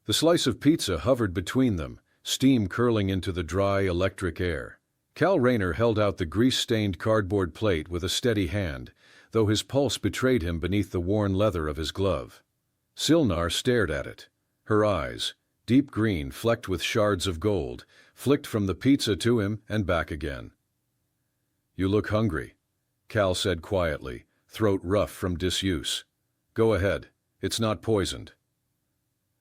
The slice of pizza hovered between them, steam curling into the dry, electric air. Cal Rayner held out the grease-stained cardboard plate with a steady hand, though his pulse betrayed him beneath the worn leather of his glove. Syl'narh stared at it. Her eyes, deep green flecked with shards of gold, flicked from the pizza to him and back again. "You look hungry," Cal said quietly, throat rough from disuse. "Go ahead, it's not poisoned."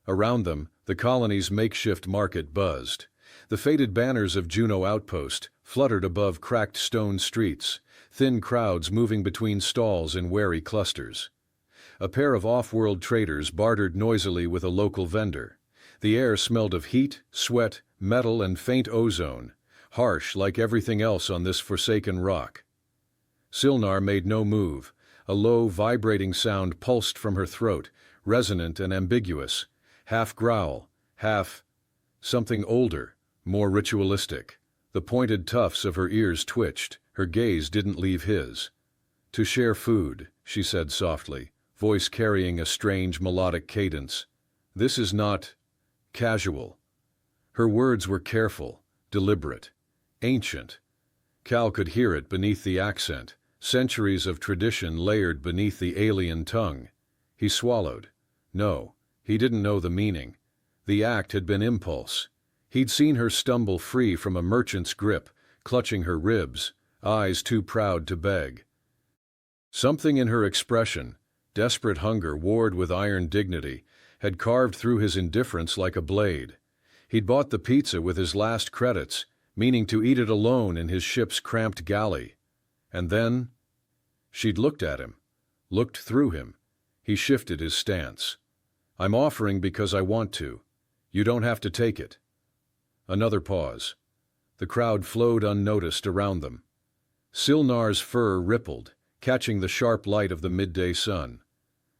Around them, the colony's makeshift market buzzed. The faded banners of Juneau Outpost fluttered above cracked stone streets, thin crowds moving between stalls in wary clusters. A pair of off-world traders bartered noisily with a local vendor. The air smelled of heat, sweat, metal, and faint ozone, harsh like everything else on this forsaken rock. Syl'narh made no move. A low, vibrating sound pulsed from her throat, resonant and ambiguous, half growl, half something older, more ritualistic. The pointed tufts of her ears twitched, her gaze didn't leave his. "To share food," she said softly, voice carrying a strange melodic cadence. "This is not casual." Her words were careful, deliberate, ancient. Cal could hear it beneath the accent, centuries of tradition layered beneath the alien tongue. He swallowed. No, he didn't know the meaning. The act had been impulse. He'd seen her stumble free from a merchant's grip, clutching her ribs, eyes too proud to beg. Something in her expression, desperate hunger warred with iron dignity, had carved through his indifference like a blade. He'd bought the pizza with his last credits, meaning to eat it alone in his ship's cramped galley. And then she'd looked at him, looked through him. He shifted his stance. "I'm offering because I want to. You don't have to take it." Another pause. The crowd flowed unnoticed around them. Syl'narh's fur rippled, catching the sharp light of the midday sun.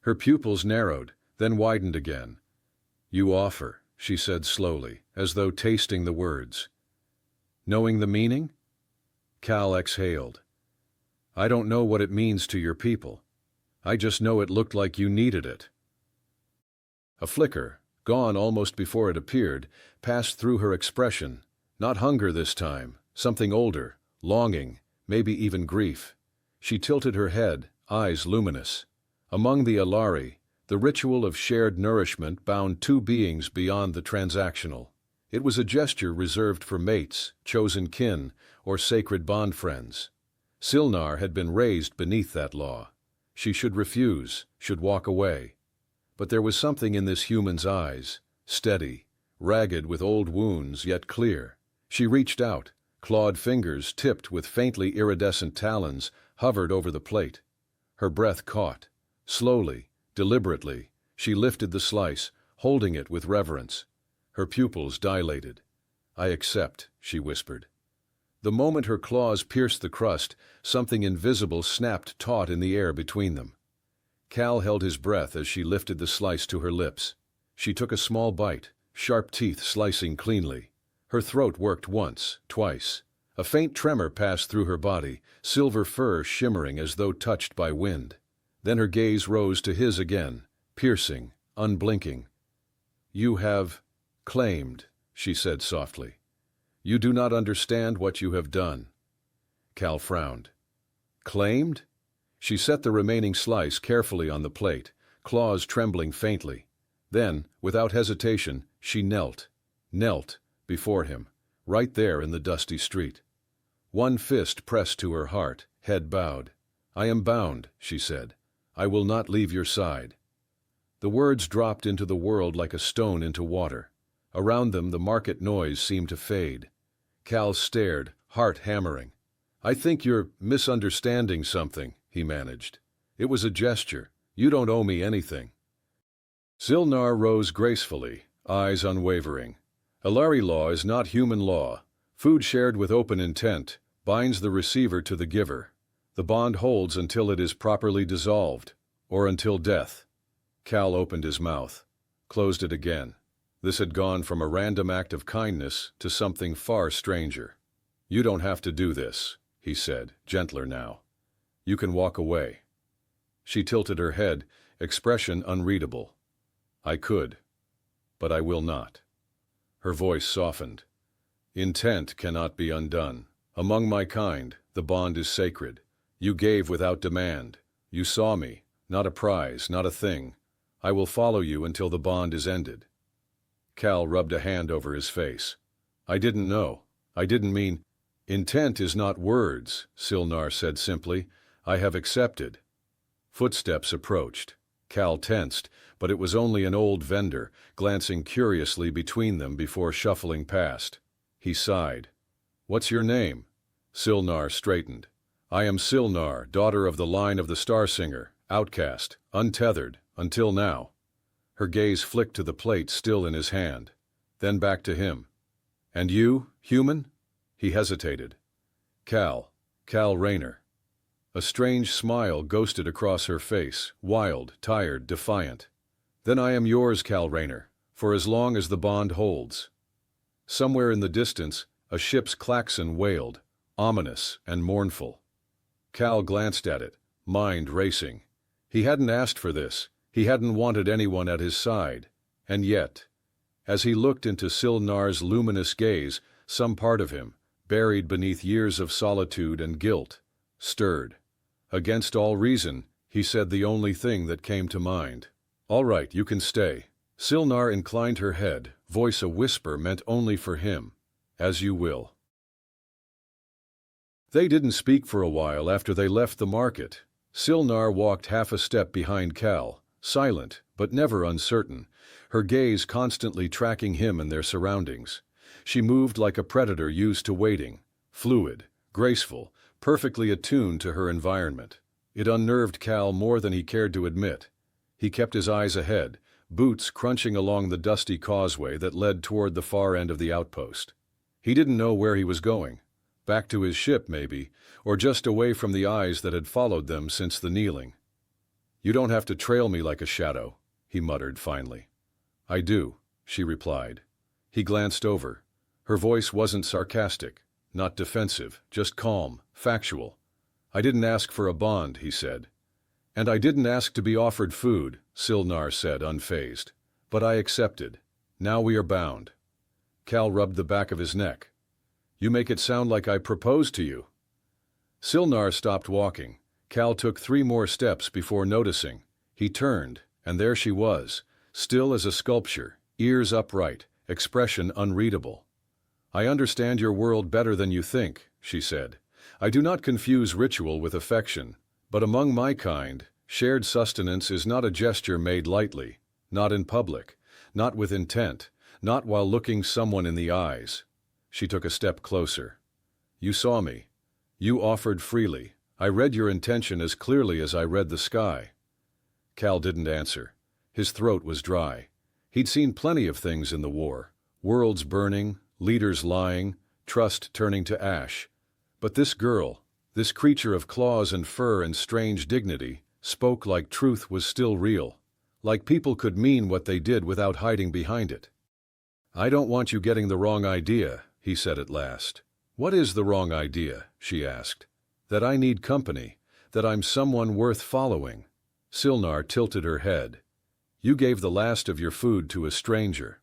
Her pupils narrowed, then widened again. "You offer," she said slowly, as though tasting the words. "Knowing the meaning?" Cal exhaled. "I don't know what it means to your people. I just know it looked like you needed it." A flicker, gone almost before it appeared, passed through her expression. Not hunger this time, something older, longing, maybe even grief. She tilted her head, eyes luminous. Among the Alari, the ritual of shared nourishment bound two beings beyond the transactional. It was a gesture reserved for mates, chosen kin, or sacred bond friends. Syl'narh had been raised beneath that law. She should refuse, should walk away. But there was something in this human's eyes, steady, ragged with old wounds yet clear. She reached out, clawed fingers tipped with faintly iridescent talons hovered over the plate. Her breath caught. Slowly, deliberately, she lifted the slice, holding it with reverence. Her pupils dilated. "I accept," she whispered. The moment her claws pierced the crust, something invisible snapped taut in the air between them. Cal held his breath as she lifted the slice to her lips. She took a small bite, sharp teeth slicing cleanly. Her throat worked once, twice. A faint tremor passed through her body, silver fur shimmering as though touched by wind. Then her gaze rose to his again, piercing, unblinking. "You have claimed," she said softly. "You do not understand what you have done." Cal frowned. "Claimed?" She set the remaining slice carefully on the plate, claws trembling faintly. Then, without hesitation, she knelt before him, right there in the dusty street. One fist pressed to her heart, head bowed. "I am bound," she said. "I will not leave your side." The words dropped into the world like a stone into water. Around them the market noise seemed to fade. Cal stared, heart hammering. "I think you're misunderstanding something," he managed. "It was a gesture. You don't owe me anything." Syl'narh rose gracefully, eyes unwavering. "Alari law is not human law. Food shared with open intent binds the receiver to the giver. The bond holds until it is properly dissolved, or until death." Cal opened his mouth, closed it again. This had gone from a random act of kindness to something far stranger. "You don't have to do this," he said, gentler now. "You can walk away." She tilted her head, expression unreadable. "I could. but I will not." Her voice softened. "Intent cannot be undone. Among my kind, the bond is sacred. You gave without demand. You saw me, not a prize, not a thing. I will follow you until the bond is ended." Cal rubbed a hand over his face. "I didn't know. I didn't mean—" "Intent is not words," Syl'narh said simply. "I have accepted." Footsteps approached. Cal tensed, but it was only an old vendor, glancing curiously between them before shuffling past. He sighed. "What's your name?" Syl'narh straightened. "I am Syl'narh, daughter of the line of the Star Singer, outcast, untethered, until now." Her gaze flicked to the plate still in his hand, then back to him. "And you, human?" He hesitated. Cal Rayner." A strange smile ghosted across her face, wild, tired, defiant. "Then I am yours, Cal Rayner, for as long as the bond holds." Somewhere in the distance, a ship's klaxon wailed, ominous and mournful. Cal glanced at it, mind racing. He hadn't asked for this. He hadn't wanted anyone at his side. And yet, as he looked into Syl'narh's luminous gaze, some part of him, buried beneath years of solitude and guilt, stirred. Against all reason, he said the only thing that came to mind. "All right, you can stay." Syl'narh inclined her head, voice a whisper meant only for him. "As you will." They didn't speak for a while after they left the market. Syl'narh walked half a step behind Cal, silent but never uncertain, her gaze constantly tracking him and their surroundings. She moved like a predator used to waiting, fluid, graceful, perfectly attuned to her environment. It unnerved Cal more than he cared to admit. He kept his eyes ahead, boots crunching along the dusty causeway that led toward the far end of the outpost. He didn't know where he was going. Back to his ship, maybe, or just away from the eyes that had followed them since the kneeling. "You don't have to trail me like a shadow," he muttered finally. "I do," she replied. He glanced over. Her voice wasn't sarcastic, not defensive, just calm, factual. "I didn't ask for a bond," he said. "And I didn't ask to be offered food," Syl'narh said, unfazed. "But I accepted. Now we are bound." Cal rubbed the back of his neck. "You make it sound like I proposed to you." Syl'narh stopped walking. Cal took 3 more steps before noticing. He turned, and there she was, still as a sculpture, ears upright, expression unreadable. "I understand your world better than you think," she said. "I do not confuse ritual with affection, but among my kind, shared sustenance is not a gesture made lightly, not in public, not with intent, not while looking someone in the eyes." She took a step closer. "You saw me. You offered freely. I read your intention as clearly as I read the sky." Cal didn't answer. His throat was dry. He'd seen plenty of things in the war. Worlds burning, leaders lying, trust turning to ash. But this girl, this creature of claws and fur and strange dignity, spoke like truth was still real, like people could mean what they did without hiding behind it. "I don't want you getting the wrong idea," he said at last. "What is the wrong idea?" she asked. "That I need company, that I'm someone worth following." Syl'narh tilted her head. "You gave the last of your food to a stranger."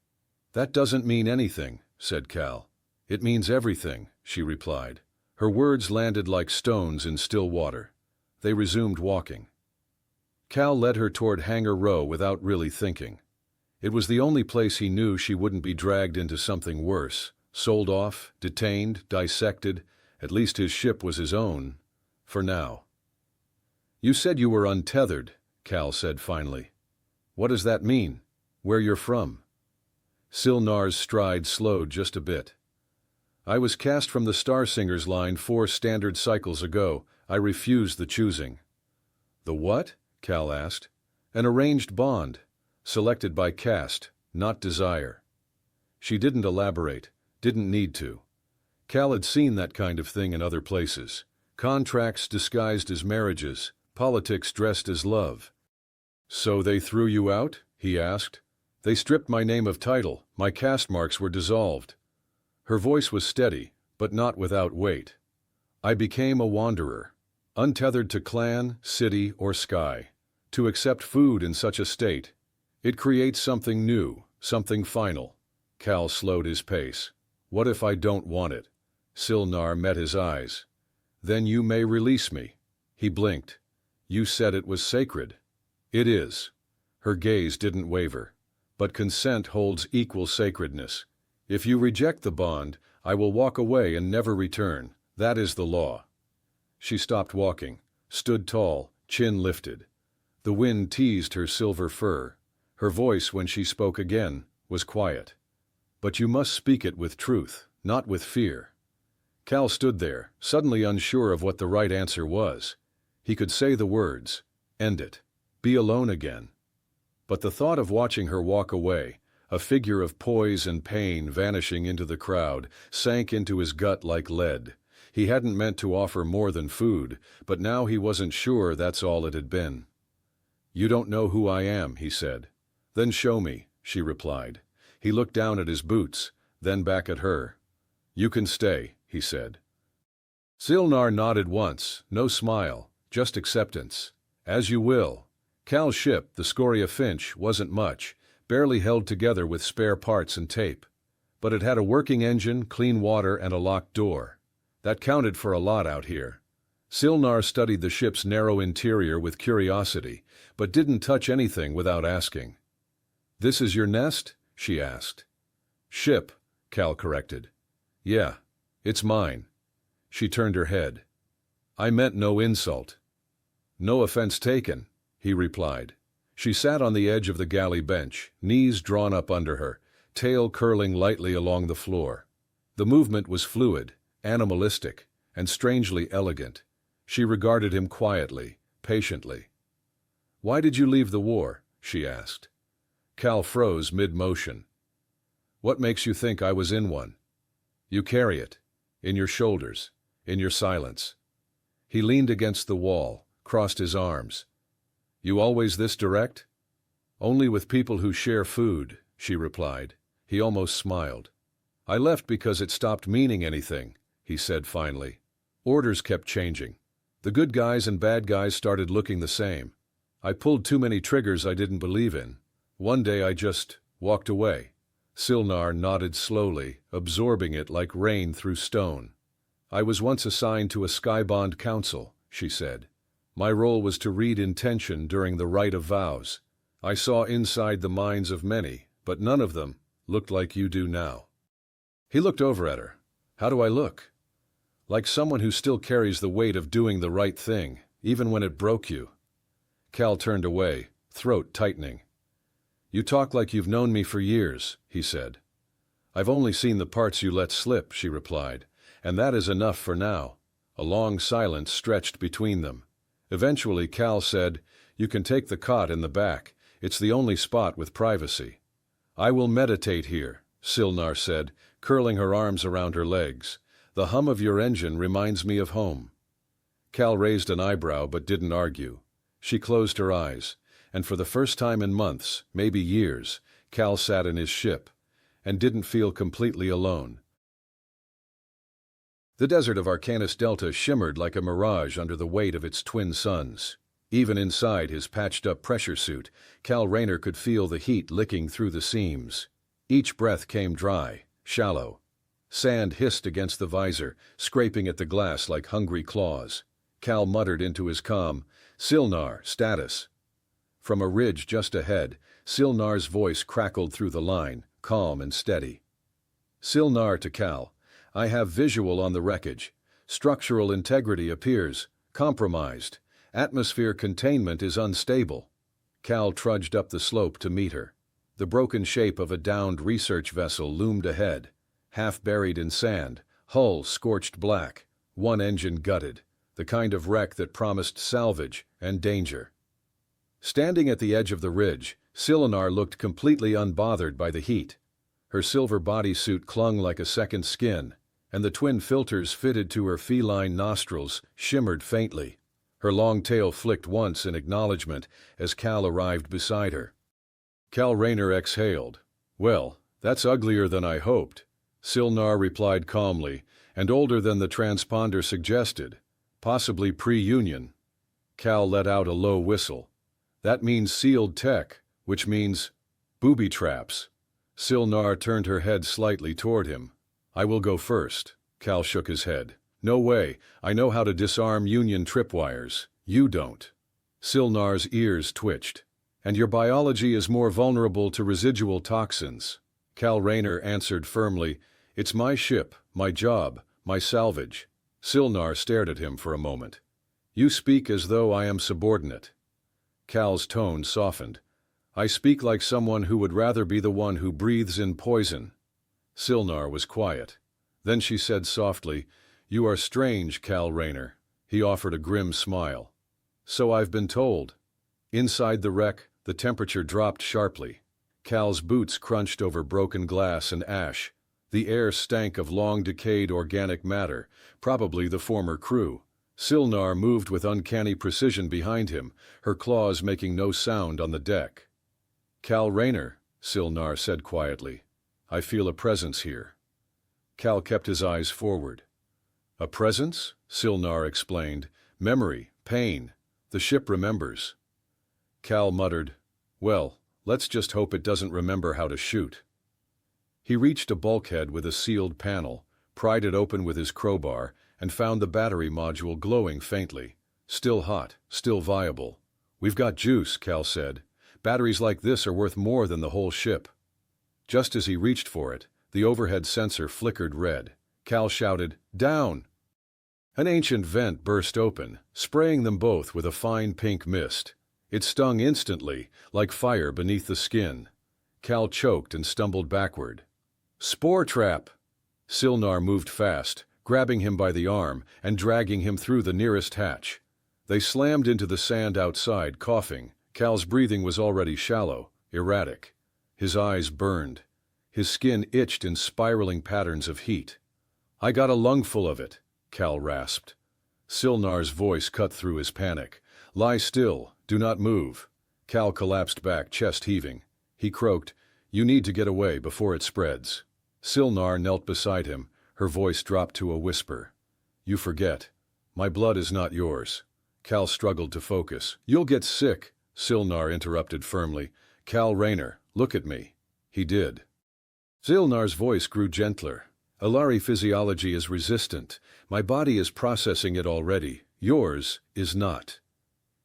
"That doesn't mean anything," said Cal. "It means everything," she replied. Her words landed like stones in still water. They resumed walking. Cal led her toward Hangar Row without really thinking. It was the only place he knew she wouldn't be dragged into something worse, sold off, detained, dissected. At least his ship was his own, for now. "You said you were untethered," Cal said finally. "What does that mean? Where you're from?" Syl'narh's stride slowed just a bit. "I was cast from the Star Singer's line 4 standard cycles ago. I refused the choosing." "The what?" Cal asked. "An arranged bond. Selected by caste, not desire." She didn't elaborate, didn't need to. Cal had seen that kind of thing in other places. Contracts disguised as marriages, politics dressed as love. "So they threw you out?" he asked. "They stripped my name of title, my caste marks were dissolved." Her voice was steady, but not without weight. "I became a wanderer, untethered to clan, city, or sky. To accept food in such a state, it creates something new, Something final. Cal slowed his pace. What if I don't want it? Syl'narh met his eyes. Then you may release me. He blinked. You said it was sacred. It is. Her gaze didn't waver. But consent holds equal sacredness. If you reject the bond, I will walk away and never return. That is the law. She stopped walking, stood tall, chin lifted. The wind teased her silver fur. Her voice, when she spoke again, was quiet. But you must speak it with truth, not with fear. Cal stood there, suddenly unsure of what the right answer was. He could say the words, end it, be alone again. But the thought of watching her walk away, a figure of poise and pain vanishing into the crowd, sank into his gut like lead. He hadn't meant to offer more than food, but now he wasn't sure that's all it had been. You don't know who I am, he said. Then show me, she replied. He looked down at his boots, then back at her. You can stay, he said. Syl'narh nodded once, no smile, just acceptance. As you will. Cal's ship, the Scoria Finch, wasn't much, barely held together with spare parts and tape. But it had a working engine, clean water, and a locked door. That counted for a lot out here. Syl'narh studied the ship's narrow interior with curiosity, but didn't touch anything without asking. This is your nest? She asked. Ship, Cal corrected. Yeah, it's mine. She turned her head. I meant no insult. No offense taken, he replied. She sat on the edge of the galley bench, knees drawn up under her, tail curling lightly along the floor. The movement was fluid, animalistic, and strangely elegant. She regarded him quietly, patiently. Why did you leave the war? She asked. Cal froze mid-motion. What makes you think I was in one? You carry it. In your shoulders. In your silence. He leaned against the wall, crossed his arms. You always this direct? Only with people who share food, she replied. He almost smiled. I left because it stopped meaning anything, he said finally. Orders kept changing. The good guys and bad guys started looking the same. I pulled too many triggers I didn't believe in. One day I just walked away. Syl'narh nodded slowly, absorbing it like rain through stone. I was once assigned to a Skybond council, she said. My role was to read intention during the rite of vows. I saw inside the minds of many, but none of them looked like you do now. He looked over at her. How do I look? Like someone who still carries the weight of doing the right thing, even when it broke you. Cal turned away, throat tightening. You talk like you've known me for years, he said. I've only seen the parts you let slip, she replied, and that is enough for now. A long silence stretched between them. Eventually Cal said, You can take the cot in the back. It's the only spot with privacy. I will meditate here, Syl'narh said, curling her arms around her legs. The hum of your engine reminds me of home. Cal raised an eyebrow but didn't argue. She closed her eyes, and for the first time in months, maybe years, Cal sat in his ship, and didn't feel completely alone. The desert of Arcanus Delta shimmered like a mirage under the weight of its twin suns. Even inside his patched-up pressure suit, Cal Rayner could feel the heat licking through the seams. Each breath came dry, shallow. Sand hissed against the visor, scraping at the glass like hungry claws. Cal muttered into his comm, Syl'narh, status. From a ridge just ahead, Syl'narh's voice crackled through the line, calm and steady. Syl'narh to Cal, I have visual on the wreckage. Structural integrity appears compromised. Atmosphere containment is unstable. Cal trudged up the slope to meet her. The broken shape of a downed research vessel loomed ahead, half buried in sand, hull scorched black, one engine gutted, the kind of wreck that promised salvage and danger. Standing at the edge of the ridge, Syl'narh looked completely unbothered by the heat. Her silver bodysuit clung like a second skin, and the twin filters fitted to her feline nostrils shimmered faintly. Her long tail flicked once in acknowledgement as Cal arrived beside her. Cal Rayner exhaled. Well, that's uglier than I hoped, Syl'narh replied calmly, and older than the transponder suggested, possibly pre-Union. Cal let out a low whistle. That means sealed tech, which means booby traps. Syl'narh turned her head slightly toward him. I will go first. Cal shook his head. No way, I know how to disarm Union tripwires. You don't. Syl'narh's ears twitched. And your biology is more vulnerable to residual toxins. Cal Rayner answered firmly, It's my ship, my job, my salvage. Syl'narh stared at him for a moment. You speak as though I am subordinate. Cal's tone softened. I speak like someone who would rather be the one who breathes in poison. Syl'narh was quiet. Then she said softly, You are strange, Cal Rayner. He offered a grim smile. So I've been told. Inside the wreck, the temperature dropped sharply. Cal's boots crunched over broken glass and ash. The air stank of long-decayed organic matter, probably the former crew. Syl'narh moved with uncanny precision behind him, her claws making no sound on the deck. Cal Rayner, Syl'narh said quietly. I feel a presence here. Cal kept his eyes forward. A presence? Syl'narh explained. Memory, pain. The ship remembers. Cal muttered, Well, let's just hope it doesn't remember how to shoot. He reached a bulkhead with a sealed panel, pried it open with his crowbar, and found the battery module glowing faintly. Still hot, still viable. We've got juice, Cal said. Batteries like this are worth more than the whole ship. Just as he reached for it, the overhead sensor flickered red. Cal shouted, Down! An ancient vent burst open, spraying them both with a fine pink mist. It stung instantly, like fire beneath the skin. Cal choked and stumbled backward. Spore trap! Syl'narh moved fast, grabbing him by the arm and dragging him through the nearest hatch. They slammed into the sand outside, coughing. Cal's breathing was already shallow, erratic. His eyes burned. His skin itched in spiraling patterns of heat. I got a lungful of it, Cal rasped. Syl'narh's voice cut through his panic. Lie still, do not move. Cal collapsed back, chest heaving. He croaked, You need to get away before it spreads. Syl'narh knelt beside him, her voice dropped to a whisper. You forget. My blood is not yours. Cal struggled to focus. You'll get sick, Syl'narh interrupted firmly. Cal Rayner, look at me. He did. Syl'narh's voice grew gentler. Alari physiology is resistant. My body is processing it already. Yours is not.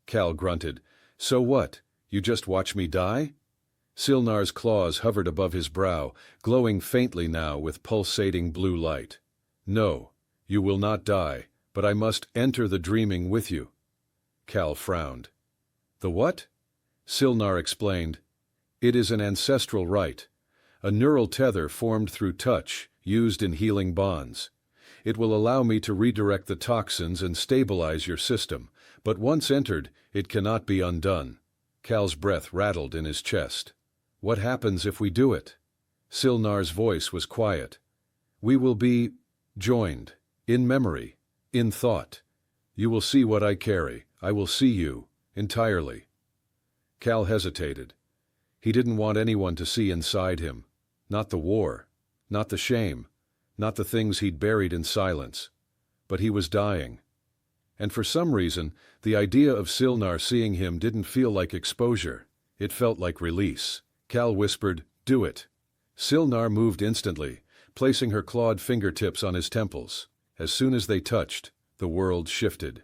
Cal grunted. So what? You just watch me die? Syl'narh's claws hovered above his brow, glowing faintly now with pulsating blue light. No, you will not die, but I must enter the dreaming with you. Cal frowned. The what? Syl'narh explained. It is an ancestral rite, a neural tether formed through touch, used in healing bonds. It will allow me to redirect the toxins and stabilize your system, but once entered, it cannot be undone. Cal's breath rattled in his chest. What happens if we do it? Syl'narh's voice was quiet. We will be joined, in memory, in thought. You will see what I carry. I will see you, entirely. Cal hesitated. He didn't want anyone to see inside him. Not the war, not the shame, not the things he'd buried in silence. But he was dying. And for some reason, the idea of Syl'narh seeing him didn't feel like exposure. It felt like release. Cal whispered, Do it. Syl'narh moved instantly, placing her clawed fingertips on his temples. As soon as they touched, the world shifted.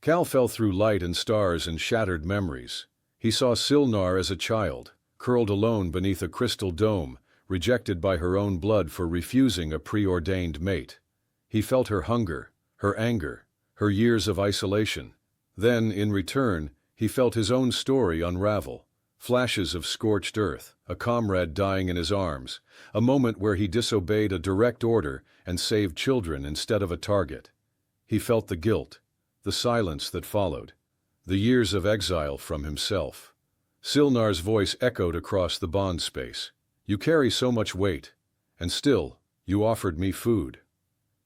Cal fell through light and stars and shattered memories. He saw Syl'narh as a child, curled alone beneath a crystal dome, rejected by her own blood for refusing a preordained mate. He felt her hunger, her anger, her years of isolation. Then, in return, he felt his own story unravel. Flashes of scorched earth, a comrade dying in his arms, a moment where he disobeyed a direct order and saved children instead of a target. He felt the guilt, the silence that followed, the years of exile from himself. Syl'narh's voice echoed across the bond space. You carry so much weight, and still, you offered me food.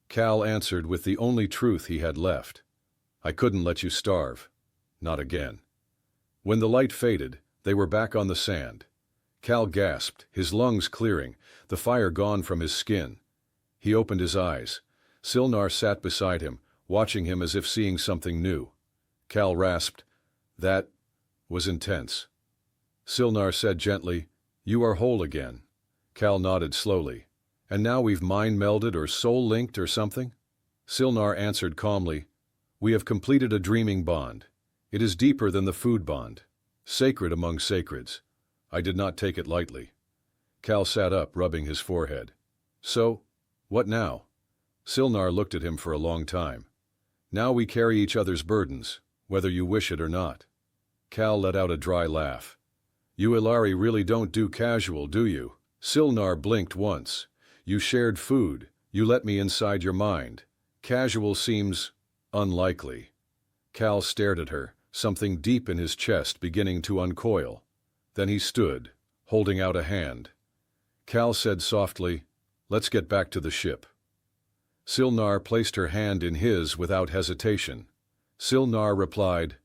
Cal answered with the only truth he had left. I couldn't let you starve. Not again. When the light faded, they were back on the sand. Cal gasped, his lungs clearing, the fire gone from his skin. He opened his eyes. Syl'narh sat beside him, watching him as if seeing something new. Cal rasped, That was intense. Syl'narh said gently, You are whole again. Cal nodded slowly. And now we've mind-melded or soul-linked or something? Syl'narh answered calmly, we have completed a dreaming bond. It is deeper than the food bond. Sacred among sacreds. I did not take it lightly. Cal sat up, rubbing his forehead. So, what now? Syl'narh looked at him for a long time. Now we carry each other's burdens, whether you wish it or not. Cal let out a dry laugh. You Illari really don't do casual, do you? Syl'narh blinked once. You shared food, you let me inside your mind. Casual seems unlikely. Cal stared at her, something deep in his chest beginning to uncoil. Then he stood, holding out a hand. Cal said softly, let's get back to the ship. Syl'narh placed her hand in his without hesitation. Syl'narh replied,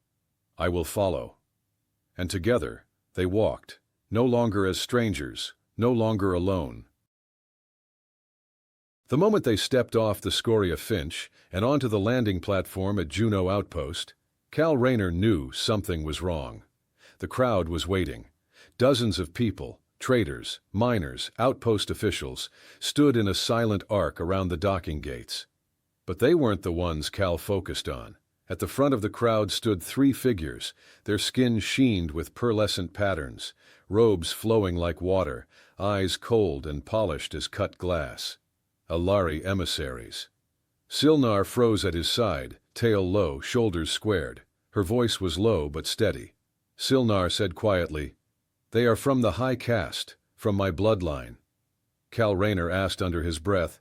I will follow. And together, they walked, no longer as strangers, no longer alone. The moment they stepped off the Scoria Finch and onto the landing platform at Juno Outpost, Cal Rayner knew something was wrong. The crowd was waiting. Dozens of people, traders, miners, outpost officials, stood in a silent arc around the docking gates. But they weren't the ones Cal focused on. At the front of the crowd stood three figures, their skin sheened with pearlescent patterns, robes flowing like water, eyes cold and polished as cut glass. Illari emissaries. Syl'narh froze at his side, tail low, shoulders squared. Her voice was low but steady. Syl'narh said quietly, they are from the high caste, from my bloodline. Cal Rayner asked under his breath,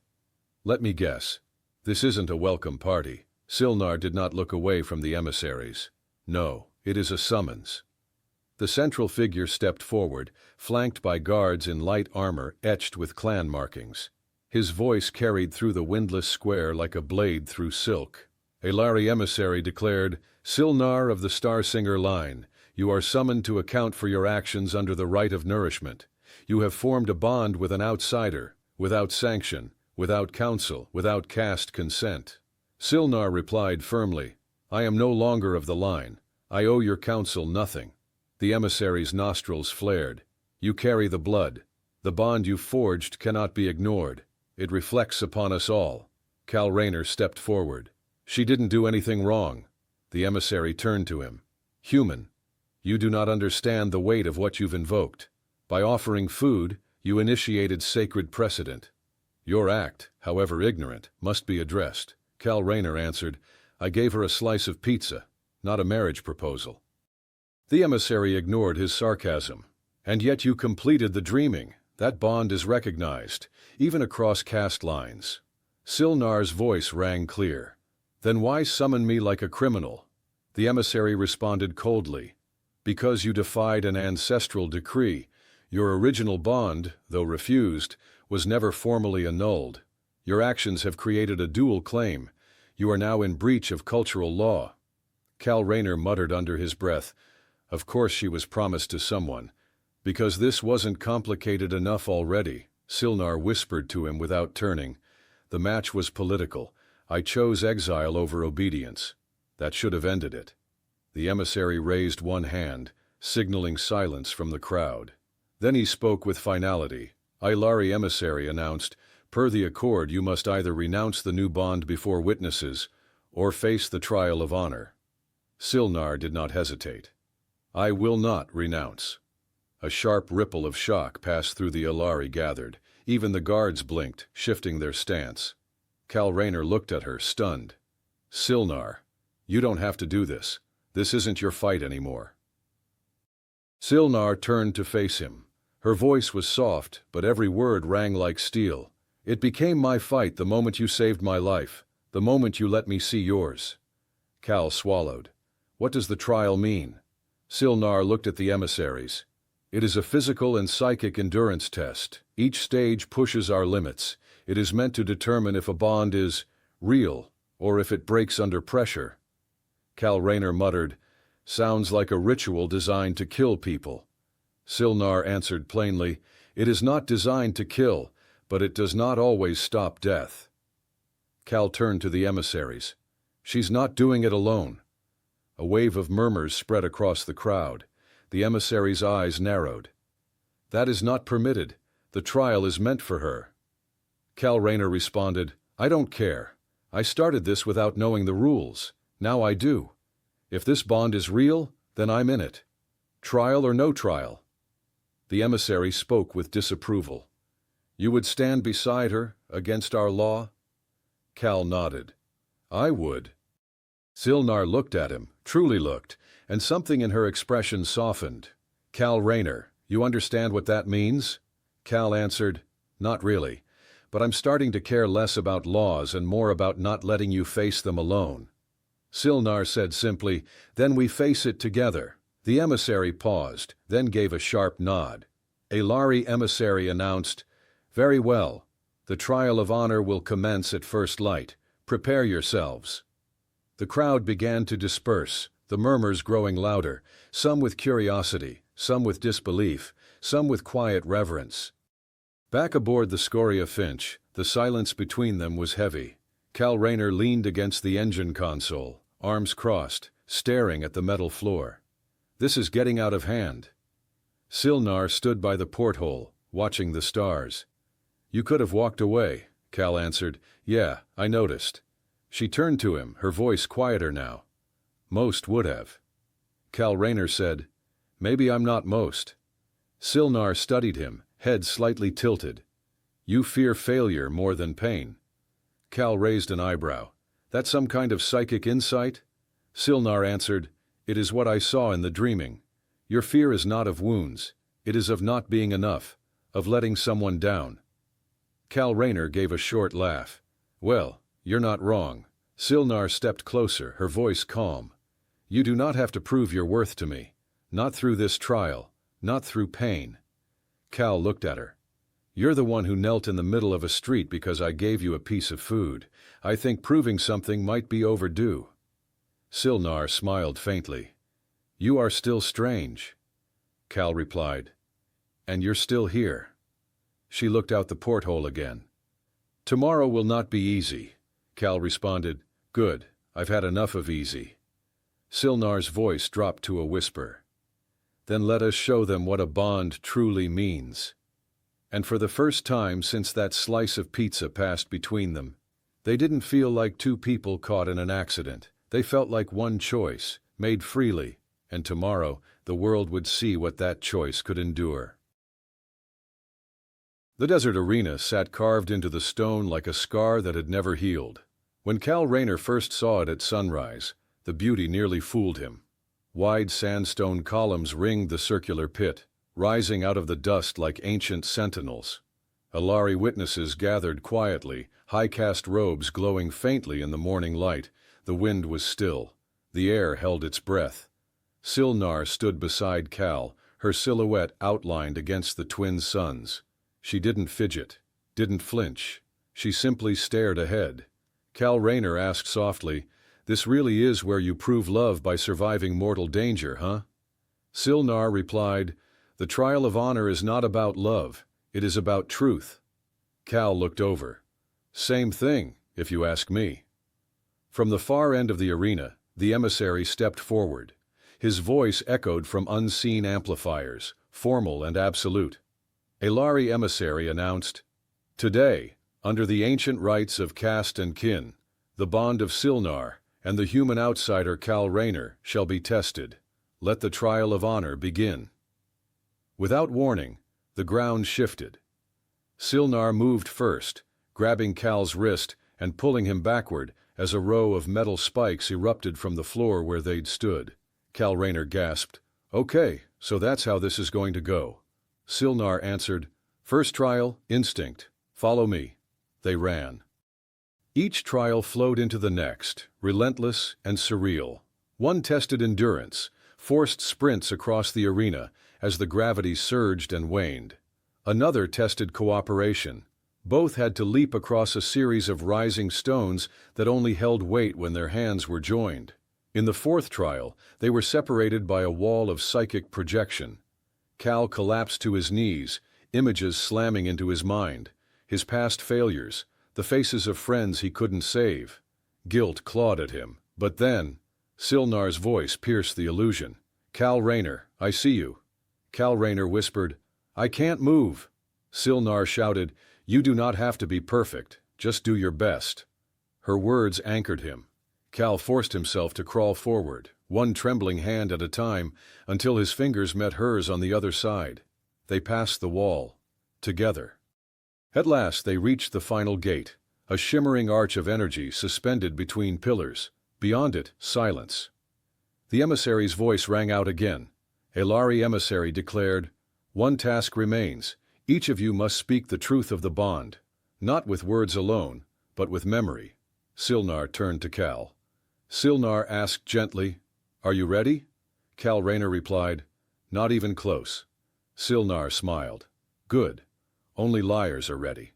let me guess, this isn't a welcome party. Syl'narh did not look away from the emissaries. No, it is a summons. The central figure stepped forward, flanked by guards in light armor etched with clan markings. His voice carried through the windless square like a blade through silk. A Illari emissary declared, Syl'narh of the Starsinger line, you are summoned to account for your actions under the rite of nourishment. You have formed a bond with an outsider, without sanction, without counsel, without caste consent. Syl'narh replied firmly, I am no longer of the line. I owe your counsel nothing. The emissary's nostrils flared. You carry the blood. The bond you forged cannot be ignored. It reflects upon us all. Cal Rayner stepped forward. She didn't do anything wrong. The emissary turned to him. Human, you do not understand the weight of what you've invoked. By offering food, you initiated sacred precedent. Your act, however ignorant, must be addressed. Cal Rayner answered, I gave her a slice of pizza, not a marriage proposal. The emissary ignored his sarcasm. And yet you completed the dreaming. That bond is recognized, even across caste lines. Syl'narh's voice rang clear. Then why summon me like a criminal? The emissary responded coldly. Because you defied an ancestral decree. Your original bond, though refused, was never formally annulled. Your actions have created a dual claim. You are now in breach of cultural law. Cal Rayner muttered under his breath, of course she was promised to someone. Because this wasn't complicated enough already, Syl'narh whispered to him without turning. The match was political. I chose exile over obedience. That should have ended it. The emissary raised one hand, signaling silence from the crowd. Then he spoke with finality. Illari emissary announced, per the accord you must either renounce the new bond before witnesses, or face the trial of honor. Syl'narh did not hesitate. I will not renounce. A sharp ripple of shock passed through the Illari gathered. Even the guards blinked, shifting their stance. Cal Rayner looked at her, stunned. Syl'narh, you don't have to do this. This isn't your fight anymore. Syl'narh turned to face him. Her voice was soft, but every word rang like steel. It became my fight the moment you saved my life, the moment you let me see yours. Cal swallowed. What does the trial mean? Syl'narh looked at the emissaries. It is a physical and psychic endurance test. Each stage pushes our limits. It is meant to determine if a bond is real or if it breaks under pressure. Cal Rayner muttered, sounds like a ritual designed to kill people. Syl'narh answered plainly, it is not designed to kill, but it does not always stop death. Cal turned to the emissaries. She's not doing it alone. A wave of murmurs spread across the crowd. The emissary's eyes narrowed. That is not permitted. The trial is meant for her. Cal Rayner responded, I don't care. I started this without knowing the rules. Now I do. If this bond is real, then I'm in it. Trial or no trial. The emissary spoke with disapproval. You would stand beside her, against our law? Cal nodded. I would. Syl'narh looked at him, truly looked, and something in her expression softened. Cal Rayner, you understand what that means? Cal answered, Not really, but I'm starting to care less about laws and more about not letting you face them alone. Syl'narh said simply, Then we face it together. The emissary paused, then gave a sharp nod. A Lari emissary announced, Very well. The trial of honor will commence at first light. Prepare yourselves. The crowd began to disperse, the murmurs growing louder, some with curiosity, some with disbelief, some with quiet reverence. Back aboard the Scoria Finch, the silence between them was heavy. Cal Rayner leaned against the engine console, arms crossed, staring at the metal floor. This is getting out of hand. Syl'narh stood by the porthole, watching the stars. You could have walked away, Cal answered. Yeah, I noticed. She turned to him, her voice quieter now. Most would have. Cal Rayner said, Maybe I'm not most. Syl'narh studied him, head slightly tilted. You fear failure more than pain. Cal raised an eyebrow. That some kind of psychic insight? Syl'narh answered, It is what I saw in the dreaming. Your fear is not of wounds. It is of not being enough, of letting someone down. Cal Rayner gave a short laugh. Well, you're not wrong. Syl'narh stepped closer, her voice calm. You do not have to prove your worth to me. Not through this trial, not through pain. Cal looked at her. You're the one who knelt in the middle of a street because I gave you a piece of food. I think proving something might be overdue. Syl'narh smiled faintly. You are still strange. Cal replied. And you're still here. She looked out the porthole again. Tomorrow will not be easy. Cal responded, Good, I've had enough of easy. Syl'narh's voice dropped to a whisper. Then let us show them what a bond truly means. And for the first time since that slice of pizza passed between them, they didn't feel like two people caught in an accident. They felt like one choice, made freely, and tomorrow the world would see what that choice could endure. The desert arena sat carved into the stone like a scar that had never healed. When Cal Rayner first saw it at sunrise, the beauty nearly fooled him. Wide sandstone columns ringed the circular pit, rising out of the dust like ancient sentinels. Alari witnesses gathered quietly, high-caste robes glowing faintly in the morning light. The wind was still. The air held its breath. Syl'narh stood beside Cal, her silhouette outlined against the twin suns. She didn't fidget, didn't flinch. She simply stared ahead. Cal Rayner asked softly, This really is where you prove love by surviving mortal danger, huh? Syl'narh replied, The trial of honor is not about love, it is about truth. Cal looked over. Same thing, if you ask me. From the far end of the arena, the emissary stepped forward. His voice echoed from unseen amplifiers, formal and absolute. A Lari emissary announced, Today, under the ancient rites of caste and kin, the bond of Syl'narh and the human outsider Cal Rayner shall be tested. Let the trial of honor begin. Without warning, the ground shifted. Syl'narh moved first, grabbing Cal's wrist and pulling him backward as a row of metal spikes erupted from the floor where they'd stood. Cal Rayner gasped, Okay, so that's how this is going to go. Syl'narh answered, First trial, instinct. Follow me. They ran. Each trial flowed into the next, relentless and surreal. One tested endurance, forced sprints across the arena as the gravity surged and waned. Another tested cooperation. Both had to leap across a series of rising stones that only held weight when their hands were joined. In the fourth trial, they were separated by a wall of psychic projection. Cal collapsed to his knees, images slamming into his mind. His past failures, the faces of friends he couldn't save. Guilt clawed at him. But then, Syl'narh's voice pierced the illusion. Cal Rayner, I see you. Cal Rayner whispered, I can't move. Syl'narh shouted, "You do not have to be perfect, just do your best." Her words anchored him. Cal forced himself to crawl forward, one trembling hand at a time, until his fingers met hers on the other side. They passed the wall. Together. At last they reached the final gate, a shimmering arch of energy suspended between pillars. Beyond it, silence. The emissary's voice rang out again. A Lari emissary declared, "One task remains. Each of you must speak the truth of the bond. Not with words alone, but with memory." Syl'narh turned to Cal. Syl'narh asked gently, "Are you ready?" Cal Rayner replied, "Not even close." Syl'narh smiled. "Good. Only liars are ready."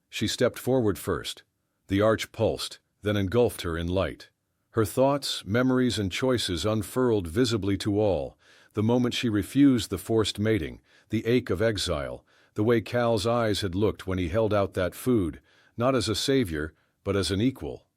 She stepped forward first. The arch pulsed, then engulfed her in light. Her thoughts, memories, and choices unfurled visibly to all, the moment she refused the forced mating, the ache of exile, the way Cal's eyes had looked when he held out that food, not as a savior, but as an equal.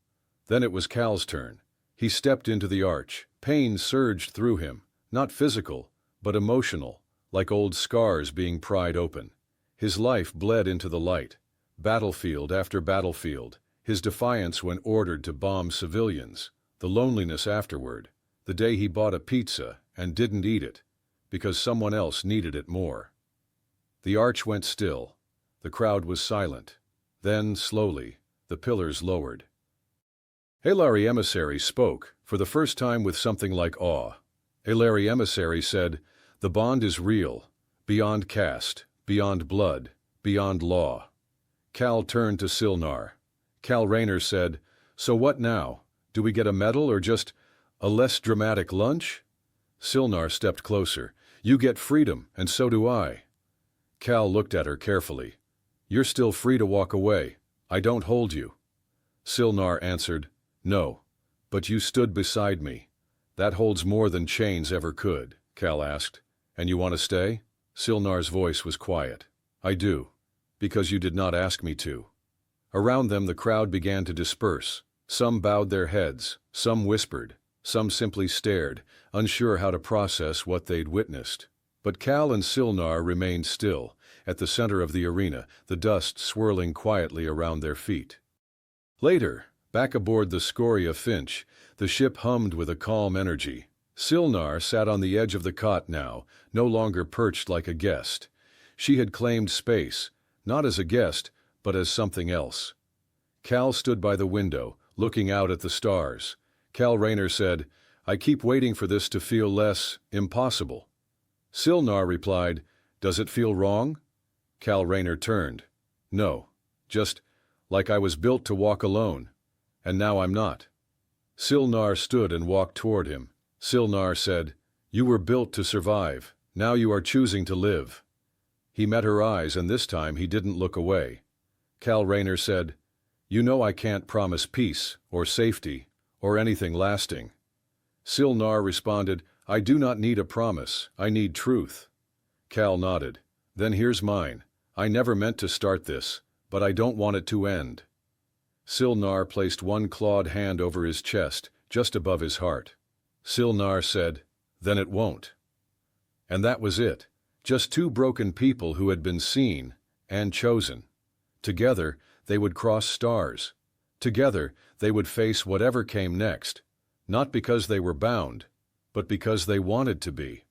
Then it was Cal's turn. He stepped into the arch. Pain surged through him, not physical, but emotional, like old scars being pried open. His life bled into the light, battlefield after battlefield, his defiance when ordered to bomb civilians, the loneliness afterward, the day he bought a pizza and didn't eat it, because someone else needed it more. The arch went still. The crowd was silent. Then, slowly, the pillars lowered. A Lari emissary spoke, for the first time with something like awe. A Lari emissary said, "The bond is real, beyond caste, beyond blood, beyond law." Cal turned to Syl'narh. Cal Rayner said, "So what now? Do we get a medal or just a less dramatic lunch?" Syl'narh stepped closer. "You get freedom, and so do I." Cal looked at her carefully. "You're still free to walk away. I don't hold you." Syl'narh answered, "No, but you stood beside me. That holds more than chains ever could." Cal asked, "And you want to stay?" Syl'narh's voice was quiet. "I do, because you did not ask me to." Around them the crowd began to disperse. Some bowed their heads, some whispered, some simply stared, unsure how to process what they'd witnessed. But Cal and Syl'narh remained still, at the center of the arena, the dust swirling quietly around their feet. Later, back aboard the Scoria Finch, the ship hummed with a calm energy. Syl'narh sat on the edge of the cot now, no longer perched like a guest. She had claimed space, not as a guest, but as something else. Cal stood by the window, looking out at the stars. Cal Rayner said, "I keep waiting for this to feel less impossible." Syl'narh replied, "Does it feel wrong?" Cal Rayner turned. "No, just like I was built to walk alone. And now I'm not." Syl'narh stood and walked toward him. Syl'narh said, "You were built to survive. Now you are choosing to live." He met her eyes, and this time he didn't look away. Cal Rayner said, "You know I can't promise peace, or safety, or anything lasting." Syl'narh responded, "I do not need a promise, I need truth." Cal nodded. "Then here's mine. I never meant to start this, but I don't want it to end." Syl'narh placed one clawed hand over his chest, just above his heart. Syl'narh said, "Then it won't." And that was it. Just two broken people who had been seen and chosen. Together, they would cross stars. Together, they would face whatever came next, not because they were bound, but because they wanted to be.